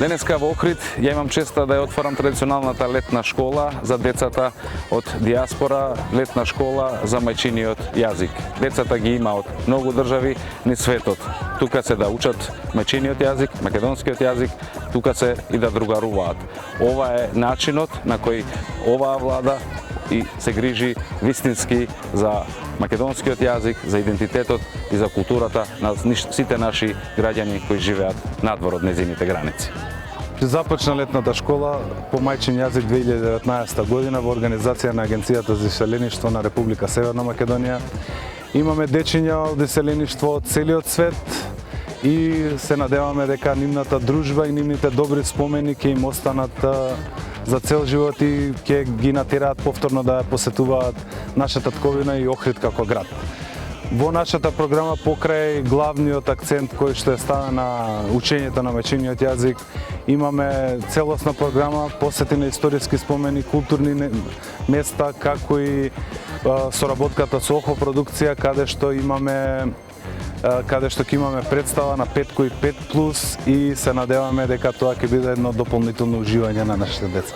Денеска во Охрид ја имам честа да ја отворам традиционалната летна школа за децата од диаспора, летна школа за мајчиниот јазик. Децата ги има од многу држави низ светот. Тука се да учат мајчиниот јазик, македонскиот јазик, тука се и да другаруваат. Ова е начинот на кој оваа влада и се грижи вистински за македонскиот јазик, за идентитетот и за културата на сите наши граѓани кои живеат надвор од нејзините граници. Започна летната школа по мајчин јазик 2019 година во организација на Агенцијата за иселеништво на Република Северна Македонија. Имаме дечиња од иселеништво од целиот свет и се надеваме дека нивната дружба и нивните добри спомени ќе им останат за цел живот и ќе ги натераат повторно да ја посетуваат нашата татковина и Охрид како град. Во нашата програма покрај главниот акцент кој што е ставен на учењето на мајчиниот јазик, имаме целосна програма посветена историски спомени, културни места, како и соработката со Охо продукција, каде што ќе имаме представа на 5x5+ и се надеваме дека тоа ќе биде едно дополнително уживање на нашите деца.